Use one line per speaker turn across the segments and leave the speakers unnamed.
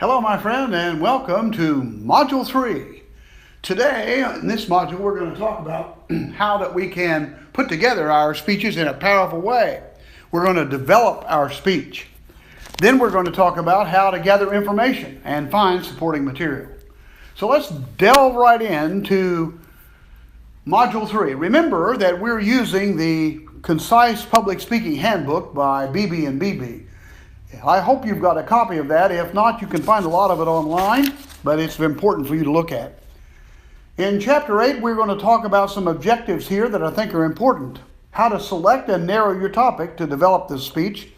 Hello, my friend, and welcome to Module 3. Today, in this module, we're going to talk about how that we can put together our speeches in a powerful way. We're going to develop our speech. Then we're going to talk about how to gather information and find supporting material. So let's delve right into Module 3. Remember that we're using the Concise Public Speaking Handbook by BB and BB. I hope you've got a copy of that. If not, you can find a lot of it online, but it's important for you to look at. In Chapter 8, we're going to talk about some objectives here that I think are important. How to select and narrow your topic to develop this speech.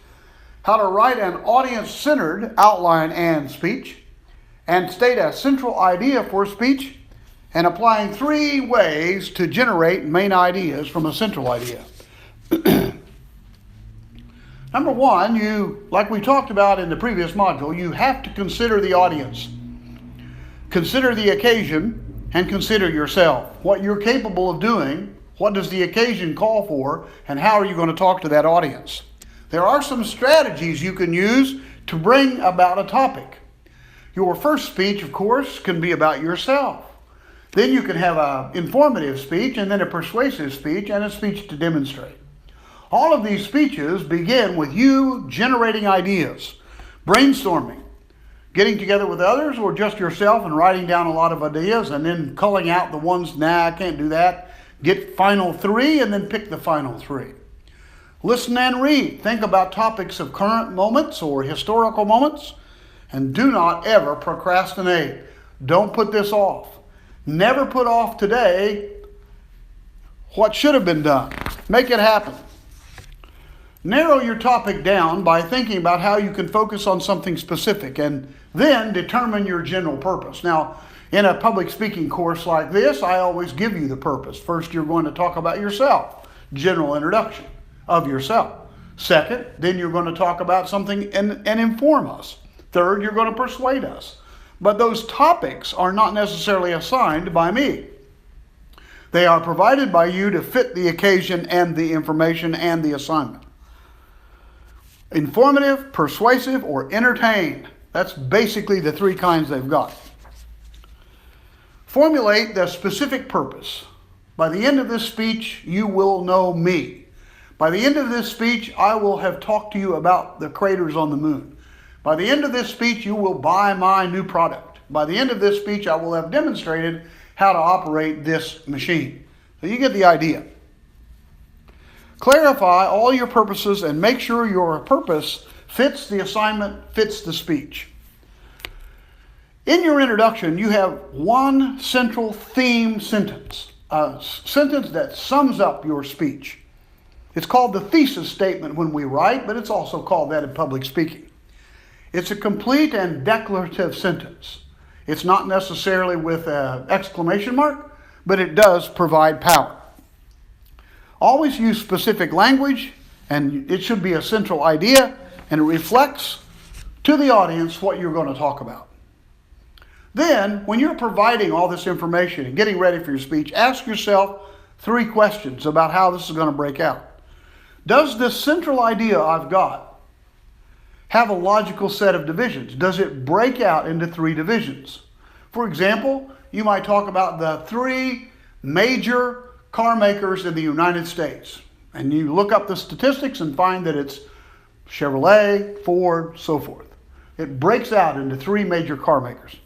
How to write an audience-centered outline and speech. And state a central idea for speech. And applying 3 ways to generate main ideas from a central idea. Number 1, like we talked about in the previous module, you have to consider the audience. Consider the occasion and consider yourself. What you're capable of doing, what does the occasion call for, and how are you going to talk to that audience? There are some strategies you can use to bring about a topic. Your first speech, of course, can be about yourself. Then you can have an informative speech, and then a persuasive speech, and a speech to demonstrate. All of these speeches begin with you generating ideas, brainstorming, getting together with others or just yourself and writing down a lot of ideas and then culling out the ones, I can't do that. Get final 3 and then pick the final 3. Listen and read. Think about topics of current moments or historical moments, and do not ever procrastinate. Don't put this off. Never put off today what should have been done. Make it happen. Narrow your topic down by thinking about how you can focus on something specific and then determine your general purpose. Now, in a public speaking course like this, I always give you the purpose. First, you're going to talk about yourself, general introduction of yourself. Second, then you're going to talk about something and inform us. Third, you're going to persuade us. But those topics are not necessarily assigned by me. They are provided by you to fit the occasion and the information and the assignment. Informative, persuasive, or entertain. That's basically the 3 kinds they've got. Formulate the specific purpose. By the end of this speech, you will know me. By the end of this speech, I will have talked to you about the craters on the moon. By the end of this speech, you will buy my new product. By the end of this speech, I will have demonstrated how to operate this machine. So you get the idea. Clarify all your purposes and make sure your purpose fits the assignment, fits the speech. In your introduction, you have one central theme sentence, a sentence that sums up your speech. It's called the Thesis Statement when we write, but it's also called that in public speaking. It's a complete and declarative sentence. It's not necessarily with an exclamation mark, but it does provide power. Always use specific language, and it should be a central idea, and it reflects to the audience what you're going to talk about. Then, when you're providing all this information and getting ready for your speech, ask yourself 3 questions about how this is going to break out. Does this central idea I've got have a logical set of divisions? Does it break out into 3 divisions? For example, you might talk about the 3 major car makers in the United States. And you look up the statistics and find that it's Chevrolet, Ford, so forth. It breaks out into 3 major car makers.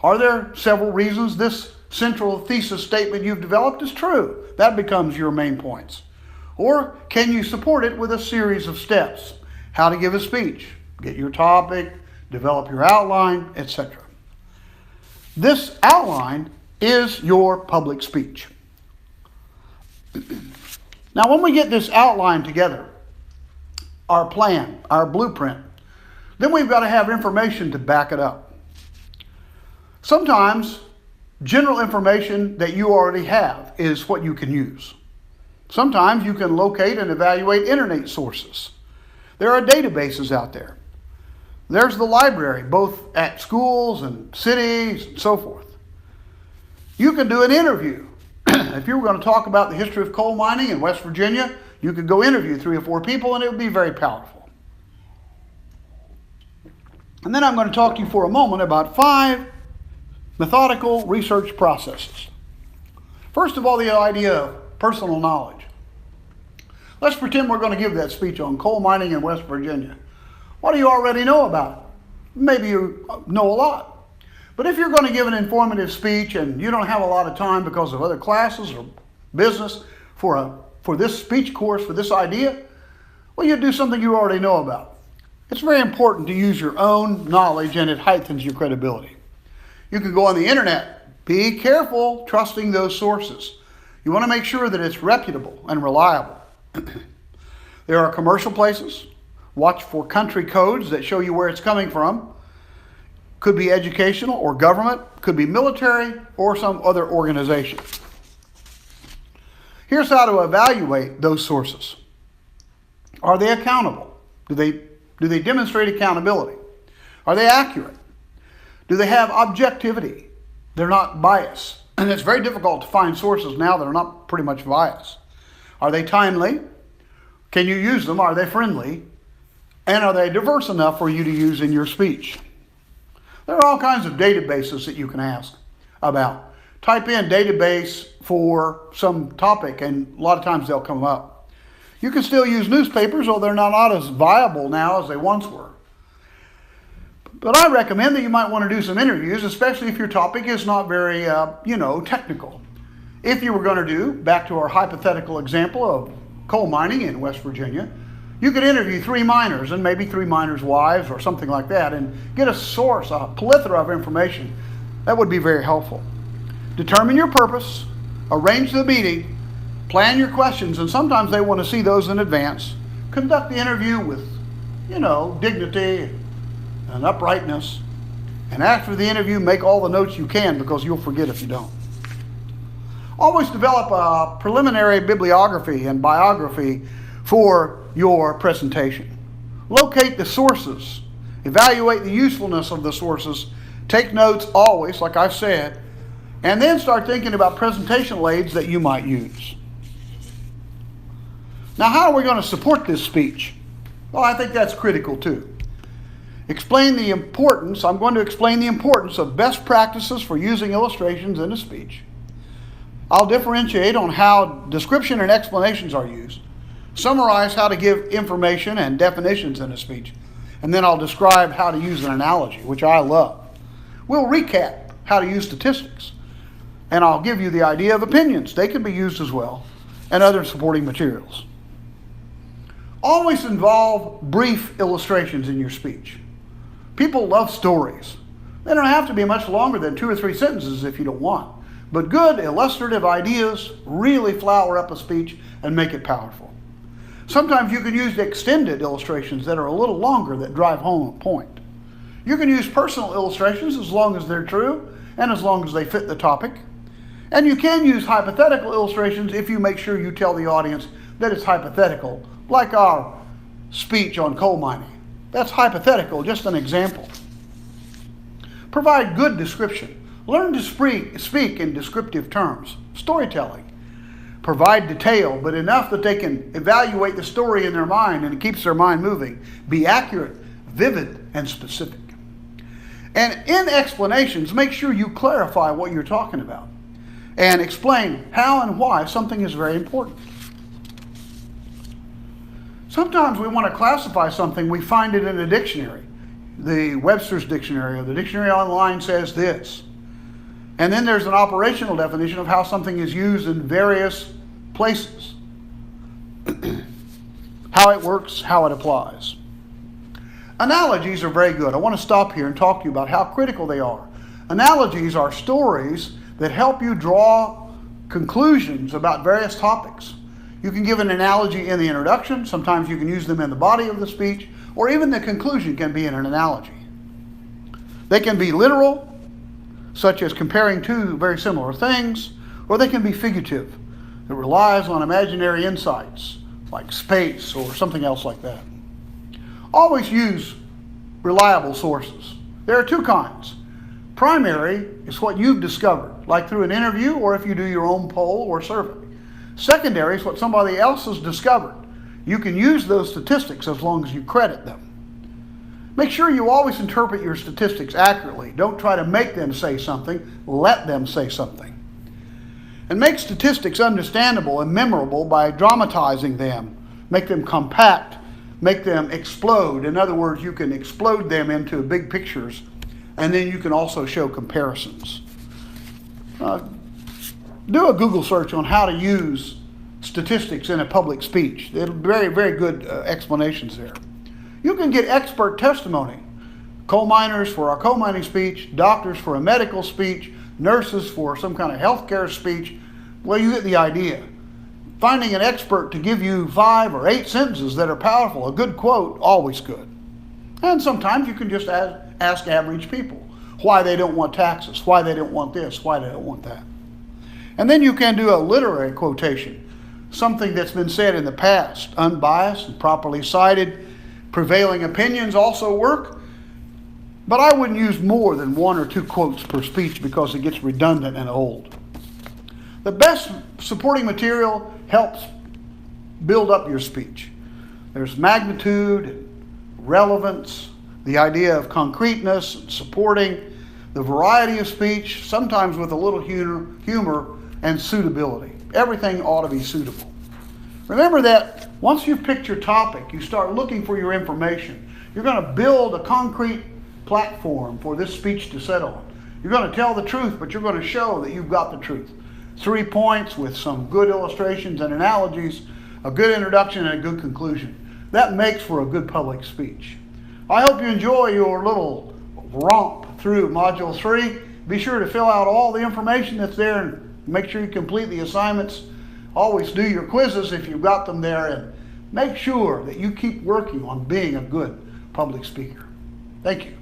Are there several reasons this central thesis statement you've developed is true? That becomes your main points. Or can you support it with a series of steps? How to give a speech, get your topic, develop your outline, etc. This outline is your public speech. Now, when we get this outline together, our plan, our blueprint, then we've got to have information to back it up. Sometimes general information that you already have is what you can use. Sometimes you can locate and evaluate internet sources. There are databases out there. There's the library, both at schools and cities and so forth. You can do an interview. If you were going to talk about the history of coal mining in West Virginia, you could go interview 3 or 4 people and it would be very powerful. And then I'm going to talk to you for a moment about 5 methodical research processes. First of all, the idea of personal knowledge. Let's pretend we're going to give that speech on coal mining in West Virginia. What do you already know about it? Maybe you know a lot. But if you're going to give an informative speech and you don't have a lot of time because of other classes or business for this speech course, for this idea, well, you do something you already know about. It's very important to use your own knowledge, and it heightens your credibility. You can go on the internet. Be careful trusting those sources. You want to make sure that it's reputable and reliable. There are commercial places. Watch for country codes that show you where it's coming from. Could be educational or government, could be military or some other organization. Here's how to evaluate those sources. Are they accountable? Do they demonstrate accountability? Are they accurate? Do they have objectivity? They're not biased. And it's very difficult to find sources now that are not pretty much biased. Are they timely? Can you use them? Are they friendly? And are they diverse enough for you to use in your speech? There are all kinds of databases that you can ask about. Type in database for some topic, and a lot of times they'll come up. You can still use newspapers, although they're not as viable now as they once were. But I recommend that you might want to do some interviews, especially if your topic is not very, technical. If you were going to do, back to our hypothetical example of coal mining in West Virginia, you could interview 3 miners and maybe 3 miners' wives or something like that and get a source, a plethora of information. That would be very helpful. Determine your purpose, arrange the meeting, plan your questions, and sometimes they want to see those in advance. Conduct the interview with, dignity and uprightness. And after the interview, make all the notes you can, because you'll forget if you don't. Always develop a preliminary bibliography and biography for your presentation. Locate the sources. Evaluate the usefulness of the sources. Take notes always, like I've said, and then start thinking about presentational aids that you might use. Now, how are we going to support this speech? Well, I think that's critical too. I'm going to explain the importance of best practices for using illustrations in a speech. I'll differentiate on how description and explanations are used, summarize how to give information and definitions in a speech, and then I'll describe how to use an analogy, which I love. We'll recap how to use statistics, and I'll give you the idea of opinions. They can be used as well, and other supporting materials. Always involve brief illustrations in your speech. People love stories. They don't have to be much longer than 2 or 3 sentences if you don't want. But good illustrative ideas really flower up a speech and make it powerful. Sometimes you can use extended illustrations that are a little longer that drive home a point. You can use personal illustrations as long as they're true and as long as they fit the topic. And you can use hypothetical illustrations if you make sure you tell the audience that it's hypothetical, like our speech on coal mining. That's hypothetical, just an example. Provide good description. Learn to speak in descriptive terms. Storytelling. Provide detail, but enough that they can evaluate the story in their mind and it keeps their mind moving. Be accurate, vivid, and specific. And in explanations, make sure you clarify what you're talking about and explain how and why something is very important. Sometimes we want to classify something, we find it in a dictionary. The Webster's Dictionary or the dictionary online says this. And then there's an operational definition of how something is used in various places. How it works, how it applies. Analogies are very good. I want to stop here and talk to you about how critical they are. Analogies are stories that help you draw conclusions about various topics. You can give an analogy in the introduction. Sometimes you can use them in the body of the speech, or even the conclusion can be in an analogy. They can be literal, such as comparing 2 very similar things, or they can be figurative. It relies on imaginary insights, like space or something else like that. Always use reliable sources. There are 2 kinds. Primary is what you've discovered, like through an interview or if you do your own poll or survey. Secondary is what somebody else has discovered. You can use those statistics as long as you credit them. Make sure you always interpret your statistics accurately. Don't try to make them say something. Let them say something. And make statistics understandable and memorable by dramatizing them. Make them compact. Make them explode. In other words, you can explode them into big pictures, and then you can also show comparisons. Do a Google search on how to use statistics in a public speech. There are very, very good explanations there. You can get expert testimony. Coal miners for a coal mining speech, doctors for a medical speech, nurses for some kind of healthcare speech. Well, you get the idea. Finding an expert to give you 5 or 8 sentences that are powerful, a good quote, always good. And sometimes you can just ask average people why they don't want taxes, why they don't want this, why they don't want that. And then you can do a literary quotation, something that's been said in the past, unbiased and properly cited. Prevailing opinions also work, but I wouldn't use more than 1 or 2 quotes per speech because it gets redundant and old. The best supporting material helps build up your speech. There's magnitude, relevance, the idea of concreteness, supporting, the variety of speech, sometimes with a little humor and suitability. Everything ought to be suitable. Remember that once you've picked your topic, you start looking for your information. You're going to build a concrete platform for this speech to sit on. You're going to tell the truth, but you're going to show that you've got the truth. 3 points with some good illustrations and analogies, a good introduction and a good conclusion. That makes for a good public speech. I hope you enjoy your little romp through Module 3. Be sure to fill out all the information that's there and make sure you complete the assignments. Always do your quizzes if you've got them there, and make sure that you keep working on being a good public speaker. Thank you.